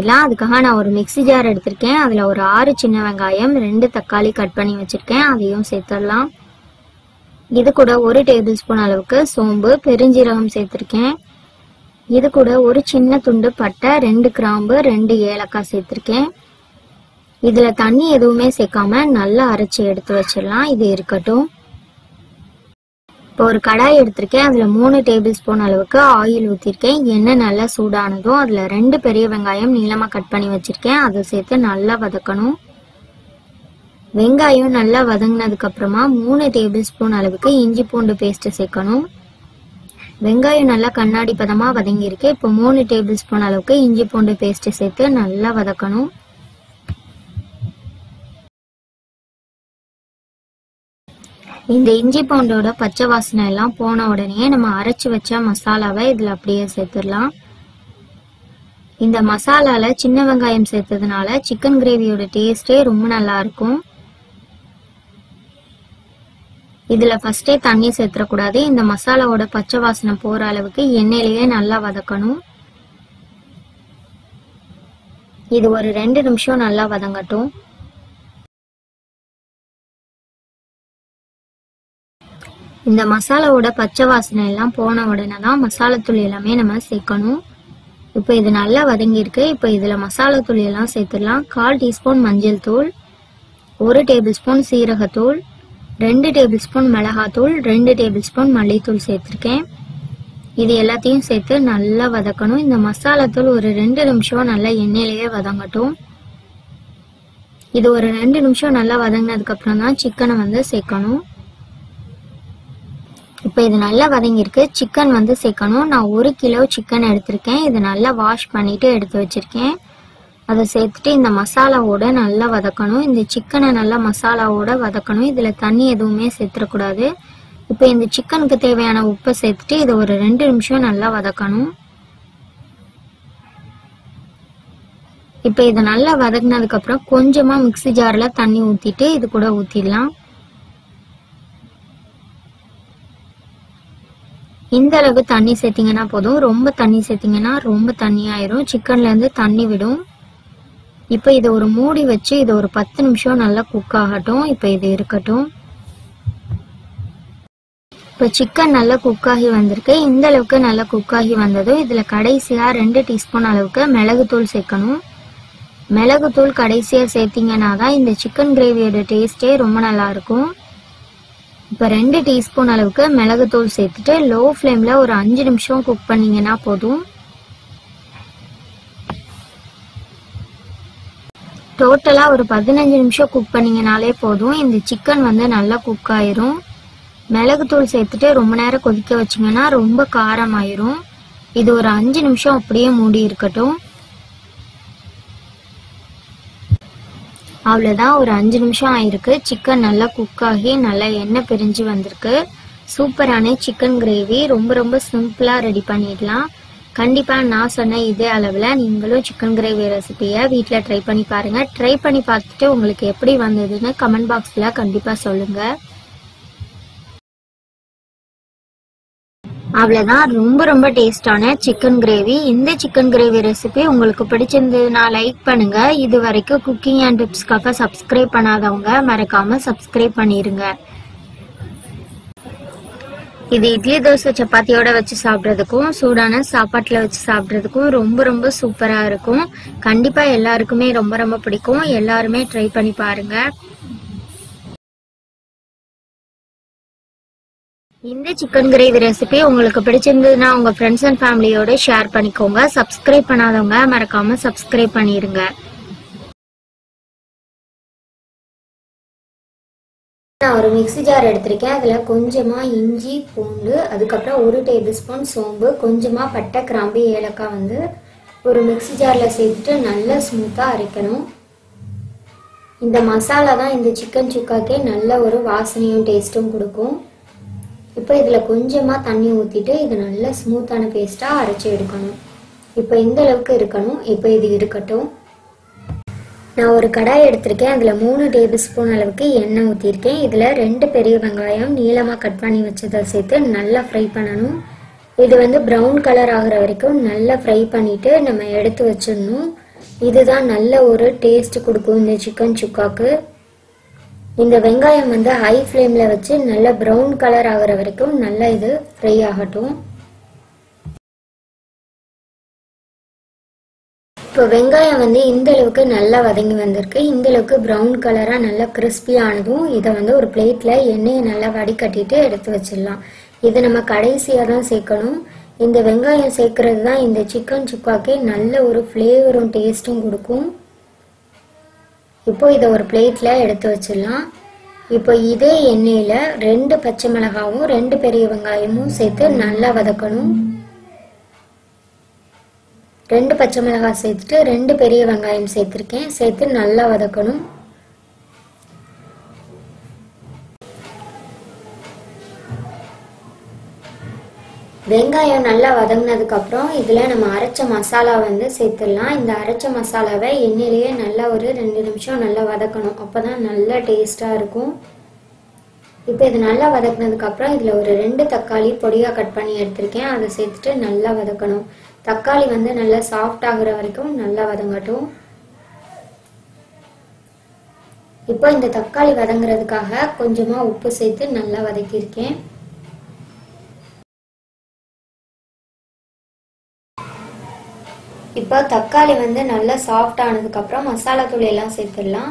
பண்ணிடலாம். அதுக்காக நான் ஒரு மிக்ஸி ஜார் எடுத்திருக்கேன். அதில் ஒரு 6 சின்ன வெங்காயம், 2 தக்காளி கட் பண்ணி வச்சுருக்கேன். அதையும் சேர்த்துடலாம். இது கூட 1 டேபிள் ஸ்பூன் அளவுக்கு சோம்பு, பெருஞ்சீரகம் சேர்த்துருக்கேன். இது கூட ஒரு சின்ன துண்டு பட்டை, 2 கிராம்பு, 2 ஏலக்காய் சேர்த்துருக்கேன். இதில் தண்ணி எதுவுமே சேர்க்காம நல்லா அரைச்சி எடுத்து வச்சிடலாம். இது இருக்கட்டும். இப்போ ஒரு கடாய் எடுத்திருக்கேன். அதில் 3 டேபிள் ஸ்பூன் அளவுக்கு ஆயில் ஊற்றிருக்கேன். எண்ணெய் நல்லா சூடானதும் அதில் 2 பெரிய வெங்காயம் நீளமாக கட் பண்ணி வச்சுருக்கேன். அதை சேர்த்து நல்லா வதக்கணும். வெங்காயம் நல்லா வதங்கினதுக்கு அப்புறமா 3 டேபிள் ஸ்பூன் அளவுக்கு இஞ்சி பூண்டு பேஸ்ட் சேர்க்கணும். வெங்காயம் நல்லா கண்ணாடி பதமாக வதங்கியிருக்கு. இப்போ 3 டேபிள் ஸ்பூன் அளவுக்கு இஞ்சி பூண்டு பேஸ்ட் சேர்த்து நல்லா வதக்கணும். இந்த இஞ்சி பூண்டோட பச்சை வாசனை எல்லாம் போன உடனே நம்ம அரைச்சி வச்ச மசாலாவை இதில் அப்படியே சேர்த்துடலாம். இந்த மசாலால சின்ன வெங்காயம் சேர்த்ததுனால சிக்கன் கிரேவியோட டேஸ்டே ரொம்ப நல்லா இருக்கும். இதுல ஃபர்ஸ்டே தண்ணி சேர்த்துடக்கூடாது. இந்த மசாலாவோட பச்சை வாசனை போற அளவுக்கு எண்ணெயிலேயே நல்லா வதக்கணும். இது ஒரு 2 நிமிஷம் நல்லா வதங்கட்டும். இந்த மசாலாவோட பச்சை வாசனை எல்லாம் போன உடனே தான் மசாலாத்தூள் எல்லாமே நம்ம சேர்க்கணும். இப்போ இது நல்லா வதங்கியிருக்கு. இப்போ இதுல மசாலாத்தூள் எல்லாம் சேர்த்துடலாம். 1/4 டீஸ்பூன் மஞ்சள் தூள், 1 டேபிள் ஸ்பூன் சீரகத்தூள், 2 டேபிள் ஸ்பூன் மிளகாத்தூள், 2 டேபிள் ஸ்பூன் மல்லித்தூள் சேர்த்துருக்கேன். இது எல்லாத்தையும் சேர்த்து நல்லா வதக்கணும். இந்த மசாலாத்தூள் ஒரு 2 நிமிஷம் நல்லா எண்ணெயிலேயே வதங்கட்டும். இது ஒரு 2 நிமிஷம் நல்லா வதங்கினதுக்கு அப்புறம் தான் சிக்கனை சேர்க்கணும். இப்போ இது நல்லா வதங்கியிருக்கு. சிக்கன் சேர்க்கணும். நான் 1 கிலோ சிக்கன் எடுத்திருக்கேன். இதை நல்லா வாஷ் பண்ணிட்டு எடுத்து வச்சிருக்கேன். அதை சேர்த்துட்டு இந்த மசாலாவோட நல்லா வதக்கணும். இந்த சிக்கனை நல்லா மசாலாவோட வதக்கணும். இதில் தண்ணி எதுவுமே சேர்த்துடக்கூடாது. இப்போ இந்த சிக்கனுக்கு தேவையான உப்பை சேர்த்துட்டு இதை ஒரு 2 நிமிஷம் நல்லா வதக்கணும். இப்போ இதை நல்லா வதக்கினதுக்கு அப்புறம் கொஞ்சமா மிக்ஸி ஜார்ல தண்ணி ஊற்றிட்டு இது கூட ஊற்றிடலாம். இந்த அளவு தண்ணி சேர்த்தீங்கன்னா போதும். ரொம்ப தண்ணி சேர்த்தீங்கன்னா ரொம்ப தண்ணி ஆயிரும். சிக்கன்ல இருந்து தண்ணி விடும். இப்போ இதை ஒரு மூடி வச்சு இதை ஒரு 10 நிமிஷம் நல்லா குக் ஆகட்டும். இப்போ இது இருக்கட்டும். இப்போ சிக்கன் நல்லா குக் ஆகி வந்திருக்கு. இந்த அளவுக்கு நல்லா குக் ஆகி வந்ததும் இதுல கடைசியா 2 டீஸ்பூன் அளவுக்கு மிளகுத்தூள் சேர்க்கணும். மிளகுத்தூள் கடைசியா சேர்த்தீங்கன்னா தான் இந்த சிக்கன் கிரேவியோட டேஸ்டே ரொம்ப நல்லா இருக்கும். இப்போ 2 டீஸ்பூன் அளவுக்கு மிளகுத்தூள் சேர்த்துட்டு லோ ஃப்ளேம்ல ஒரு 5 நிமிஷம் குக் பண்ணீங்கன்னா போதும். டோட்டலா ஒரு 15 நிமிஷம் குக் பண்ணீங்கனாலே போதும். இந்த சிக்கன் நல்லா குக் ஆயிரும். மிளகுத்தூள் சேர்த்துட்டு ரொம்ப நேரம் கொதிக்க வச்சிங்கன்னா ரொம்ப காரம் ஆயிரும். இது ஒரு 5 நிமிஷம் அப்படியே மூடி இருக்கட்டும். அவ்வளோதான், ஒரு 5 நிமிஷம் ஆயிருக்கு. சிக்கன் நல்லா குக் ஆகி நல்லா எண்ணெய் பிரிஞ்சு வந்திருக்கு. சூப்பரான சிக்கன் கிரேவி ரொம்ப ரொம்ப சிம்பிளா ரெடி பண்ணிடலாம். கண்டிப்பா நான் சொன்ன இதே அளவில் நீங்களும் சிக்கன் கிரேவி ரெசிபியை வீட்டில் ட்ரை பண்ணி பாருங்க. ட்ரை பண்ணி பார்த்துட்டு உங்களுக்கு எப்படி வந்ததுன்னு கமெண்ட் பாக்ஸ்ல கண்டிப்பா சொல்லுங்க. அவ்வளவுதான், ரொம்ப ரொம்ப டேஸ்டான சிக்கன் கிரேவி. இந்த சிக்கன் கிரேவி ரெசிபி உங்களுக்கு பிடிச்சிருந்ததுன்னா லைக் பண்ணுங்க. இது வரைக்கும் குக்கிங் அண்ட் டிப்ஸ்க்காக சப்ஸ்கிரைப் பண்ணாதவங்க மறக்காம சப்ஸ்கிரைப் பண்ணிருங்க. இது இட்லி தோசை சப்பாத்தியோட வச்சு சாப்பிட்றதுக்கும் சூடான சாப்பாட்டுல வச்சு சாப்பிட்றதுக்கும் ரொம்ப ரொம்ப சூப்பரா இருக்கும். கண்டிப்பா எல்லாருக்குமே ரொம்ப ரொம்ப பிடிக்கும். எல்லாருமே ட்ரை பண்ணி பாருங்க. இந்த சிக்கன் கிரேவி ரெசிபி உங்களுக்கு பிடிச்சிருந்ததுன்னா உங்க ஃப்ரெண்ட்ஸ் அண்ட் ஃபேமிலியோட ஷேர் பண்ணிக்கோங்க. சப்ஸ்கிரைப் பண்ணாதவங்க மறக்காம சப்ஸ்கிரைப் பண்ணிருங்க. நான் ஒரு மிக்ஸி ஜார் எடுத்திருக்கேன். அதுல கொஞ்சமா இஞ்சி பூண்டு, அதுக்கப்புறம் 1 டேபிள் ஸ்பூன் சோம்பு, கொஞ்சமா பட்டை கிராம்பு ஏலக்காய் ஒரு மிக்ஸி ஜார்ல சேர்த்துட்டு நல்லா ஸ்மூத்தா அரைக்கணும். இந்த மசாலா தான் இந்த சிக்கன் சுக்காக்கே நல்ல ஒரு வாசனையும் டேஸ்டும் கொடுக்கும். இப்போ இதில் கொஞ்சமாக தண்ணி ஊற்றிட்டு இது நல்லா ஸ்மூத்தான பேஸ்ட்டாக அரைச்சி எடுக்கணும். இப்போ இந்த அளவுக்கு இருக்கணும். இப்போ இது இருக்கட்டும். நான் ஒரு கடாய் எடுத்திருக்கேன். அதில் 3 டேபிள் ஸ்பூன் அளவுக்கு எண்ணெய் ஊற்றிருக்கேன். இதில் 2 பெரிய வெங்காயம் நீளமாக கட் பண்ணி வச்சதை சேர்த்து நல்லா ஃப்ரை பண்ணணும். இது ப்ரௌன் கலர் ஆகிற வரைக்கும் நல்லா ஃப்ரை பண்ணிவிட்டு நம்ம எடுத்து வச்சிடணும். இதுதான் நல்ல ஒரு டேஸ்ட் கொடுக்கும் இந்த சிக்கன் சுக்காக்கு. இந்த வெங்காயம் வந்து ஹை ஃப்ளேம்ல வச்சு நல்ல ப்ரௌன் கலர் ஆகிற வரைக்கும் நல்லா இது ஃப்ரை ஆகட்டும். இப்போ வெங்காயம் வந்து இந்த அளவுக்கு நல்லா வதங்கி வந்திருக்கு. இந்த அளவுக்கு ப்ரௌன் கலரா நல்லா கிறிஸ்பியானதும் இதை வந்து ஒரு பிளேட்ல எண்ணெயை நல்லா வடிகட்டிட்டு எடுத்து வச்சிடலாம். இதை நம்ம கடைசியாக தான் சேர்க்கணும். இந்த வெங்காயம் சேர்க்கறது தான் இந்த சிக்கன் சுக்காக்கே நல்ல ஒரு ஃப்ளேவரும் டேஸ்ட்டும் கொடுக்கும். இப்போ இதை ஒரு பிளேட்ல எடுத்து வச்சிடலாம். இப்போ இதே எண்ணெயில 2 பச்சை மிளகாவும் 2 பெரிய வெங்காயமும் சேர்த்து நல்லா வதக்கணும். 2 பச்சை மிளகாய் சேர்த்துட்டு 2 பெரிய வெங்காயம் சேர்த்துருக்கேன். சேர்த்து நல்லா வதக்கணும். வெங்காயம் நல்லா வதங்கினதுக்கு அப்புறம் இதுல நம்ம அரைச்ச மசாலா வந்து சேர்த்துடலாம். இந்த அரைச்ச மசாலாவை எண்ணெயிலேயே நல்லா ஒரு 2 நிமிஷம் நல்லா வதக்கணும். அப்பதான் நல்லா டேஸ்டா இருக்கும். இப்போ இது நல்லா வதக்கினதுக்கு அப்புறம் இதுல ஒரு 2 தக்காளி பொடியா கட் பண்ணி எடுத்திருக்கேன். அதை சேர்த்துட்டு நல்லா வதக்கணும். தக்காளி வந்து நல்லா சாஃப்ட் ஆகுற வரைக்கும் நல்லா வதங்கட்டும். இப்போ இந்த தக்காளி வதங்குறதுக்காக கொஞ்சமா உப்பு சேர்த்து நல்லா வதக்கியிருக்கேன். இப்போ தக்காளி வந்து நல்லா சாஃப்ட் ஆனதுக்கு அப்புறம் மசாலா தூள் எல்லாம் சேர்த்துடலாம்.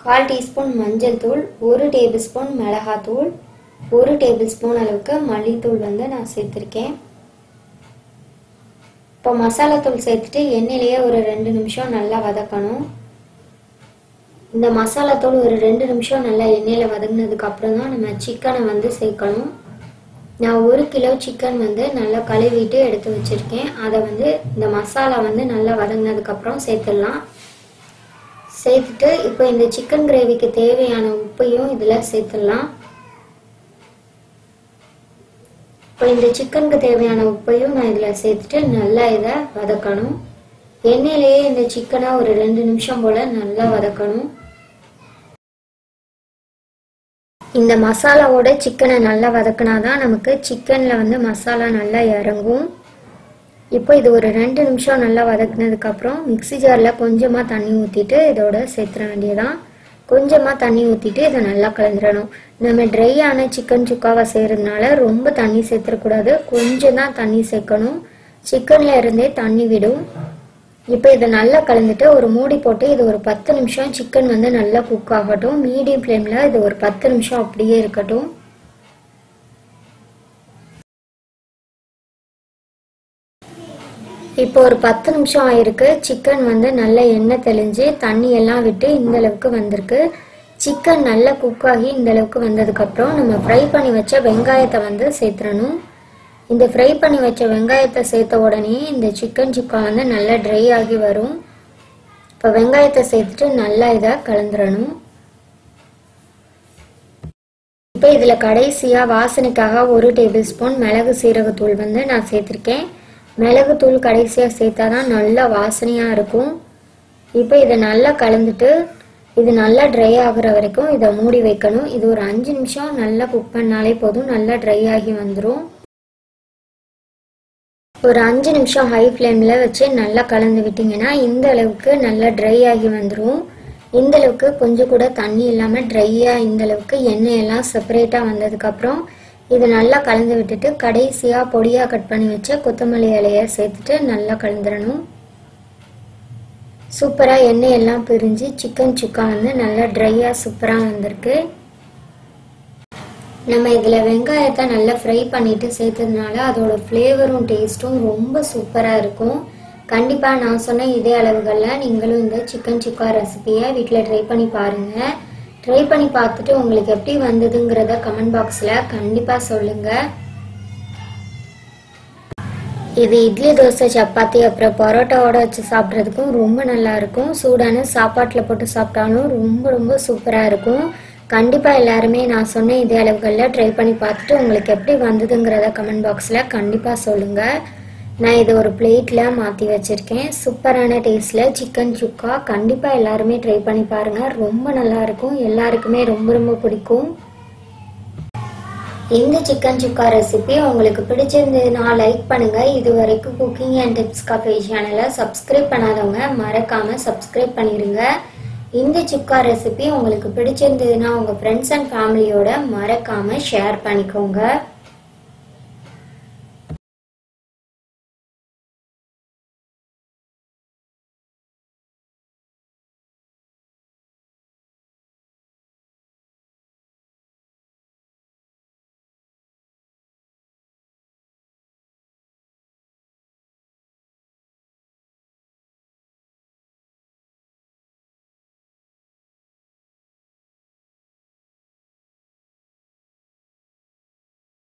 1/4 டீஸ்பூன் மஞ்சள் தூள், 1 டேபிள் ஸ்பூன் மிளகாத்தூள், 1 டேபிள் ஸ்பூன் அளவுக்கு மல்லித்தூள் வந்து நான் சேர்த்திருக்கேன். இப்போ மசாலா தூள் சேர்த்துட்டு எண்ணெயிலேயே ஒரு 2 நிமிஷம் நல்லா வதக்கணும். இந்த மசாலா தூள் ஒரு 2 நிமிஷம் நல்லா எண்ணெயில வதங்கினதுக்கு அப்புறம் தான் நம்ம சிக்கனை வந்து சேர்க்கணும். நான் 1 கிலோ சிக்கன் வந்து நல்லா கழுவிட்டு எடுத்து வச்சிருக்கேன். அதை வந்து இந்த மசாலா வந்து நல்லா வதங்கினதுக்கு அப்புறம் சேர்த்துடலாம். சேர்த்துட்டு இப்போ இந்த சிக்கன் கிரேவிக்கு தேவையான உப்பையும் இதுல சேர்த்துடலாம். இப்போ இந்த சிக்கனுக்கு தேவையான உப்பையும் நான் இதுல சேர்த்துட்டு நல்லா இதை வதக்கணும். எண்ணெயிலேயே இந்த சிக்கனை ஒரு 2 நிமிஷம் போல நல்லா வதக்கணும். இந்த மசாலாவோட சிக்கனை நல்லா வதக்கினாதான் நமக்கு சிக்கன்ல வந்து மசாலா நல்லா இறங்கும். இப்போ இது ஒரு 2 நிமிஷம் நல்லா வதக்கினதுக்கு அப்புறம் மிக்ஸி ஜார்ல கொஞ்சமா தண்ணி ஊத்திட்டு இதோட சேர்த்துற வேண்டியதான். கொஞ்சமா தண்ணி ஊத்திட்டு இதை நல்லா கலந்துடணும். நம்ம ட்ரையான சிக்கன் சுக்காவை செய்யறதுனால ரொம்ப தண்ணி சேர்த்துடக்கூடாது. கொஞ்சம் தான் தண்ணி சேர்க்கணும். சிக்கன்ல இருந்தே தண்ணி விடும். இப்போ இதை நல்லா கலந்துட்டு ஒரு மூடி போட்டு இது ஒரு 10 நிமிஷம் சிக்கன் வந்து நல்லா குக் ஆகட்டும். மீடியம் ஃப்ளேம்ல இது ஒரு 10 நிமிஷம் அப்படியே இருக்கட்டும். இப்போ ஒரு 10 நிமிஷம் ஆயிருக்கு. சிக்கன் வந்து நல்லா எண்ணெய் தெளிஞ்சு தண்ணி எல்லாம் விட்டு இந்த அளவுக்கு வந்திருக்கு. சிக்கன் நல்லா குக் ஆகி இந்த அளவுக்கு வந்ததுக்கு அப்புறம் நம்ம ஃப்ரை பண்ணி வச்ச வெங்காயத்தை வந்து சேர்த்துடணும். இந்த ஃப்ரை பண்ணி வச்ச வெங்காயத்தை சேர்த்த உடனே இந்த சிக்கன் சுக்கா வந்து நல்லா ட்ரை ஆகி வரும். இப்போ வெங்காயத்தை சேர்த்துட்டு நல்லா இதை கலந்துடணும். இப்போ இதுல கடைசியா வாசனைக்காக 1 டேபிள் ஸ்பூன் மிளகு சீரகத்தூள் வந்து நான் சேர்த்திருக்கேன். மிளகுத்தூள் கடைசியா சேர்த்தாதான் நல்லா வாசனையா இருக்கும். இப்போ இதை நல்லா கலந்துட்டு இது நல்லா ட்ரை ஆகுற வரைக்கும் இதை மூடி வைக்கணும். இது ஒரு 5 நிமிஷம் நல்லா குக் பண்ணாலே போதும். நல்லா ட்ரை ஆகி வந்துடும். ஒரு 5 நிமிஷம் ஹை ஃப்ளேம்ல வச்சு நல்லா கலந்து விட்டீங்கன்னா இந்த அளவுக்கு நல்லா ட்ரை ஆகி வந்துடும். இந்த அளவுக்கு கொஞ்சம் கூட தண்ணி இல்லாம ட்ரையா இந்த அளவுக்கு எண்ணெய் எல்லாம் செப்பரேட்டா வந்ததுக்கு அப்புறம் இது நல்லா கலந்து விட்டுட்டு கடைசியா பொடியா கட் பண்ணி வச்ச கொத்தமல்லி இலையை சேர்த்துட்டு நல்லா கலந்துடணும். சூப்பரா எண்ணெய் எல்லாம் பிரிஞ்சு சிக்கன் சுக்கா வந்து நல்லா ட்ரையா சூப்பரா வந்திருக்கு. நம்ம இதில் வெங்காயத்தை நல்லா ஃப்ரை பண்ணிட்டு சேர்த்ததுனால அதோட ஃப்ளேவரும் டேஸ்ட்டும் ரொம்ப சூப்பராக இருக்கும். கண்டிப்பாக நான் சொன்ன இதே அளவுகளில் நீங்களும் இந்த சிக்கன் சுக்கா ரெசிபியை வீட்டில் ட்ரை பண்ணி பாருங்கள். ட்ரை பண்ணி பார்த்துட்டு உங்களுக்கு எப்படி வந்ததுங்கிறத கமெண்ட் பாக்ஸில் கண்டிப்பாக சொல்லுங்கள். இது இட்லி, தோசை, சப்பாத்தி அப்புறம் பரோட்டாவோட வச்சு சாப்பிட்றதுக்கும் ரொம்ப நல்லா இருக்கும். சூடான சாப்பாட்டில் போட்டு சாப்பிட்டாலும் ரொம்ப ரொம்ப சூப்பராக இருக்கும். கண்டிப்பாக எல்லாருமே நான் சொன்ன இதே அளவுகளில் ட்ரை பண்ணி பார்த்துட்டு உங்களுக்கு எப்படி வந்ததுங்கிறத கமெண்ட் பாக்ஸில் கண்டிப்பாக சொல்லுங்கள். நான் இதை ஒரு பிளேட்டில் மாற்றி வச்சுருக்கேன். சூப்பரான டேஸ்ட்டில் சிக்கன் சுக்கா கண்டிப்பாக எல்லாருமே ட்ரை பண்ணி பாருங்கள். ரொம்ப நல்லாயிருக்கும். எல்லாருக்குமே ரொம்ப ரொம்ப பிடிக்கும். இந்த சிக்கன் சுக்கா ரெசிபி உங்களுக்கு பிடிச்சிருந்ததுன்னா லைக் பண்ணுங்க. இது வரைக்கும் குக்கிங் அண்ட் டிப்ஸ் காஃபே சேனலை சப்ஸ்கிரைப் பண்ணாதவங்க மறக்காம சப்ஸ்கிரைப் பண்ணிடுங்க. இந்த சுக்கா ரெசிபி உங்களுக்கு பிடிச்சிருந்ததுன்னா உங்க ஃப்ரெண்ட்ஸ் அண்ட் ஃபேமிலியோட மறக்காம ஷேர் பண்ணிக்கோங்க.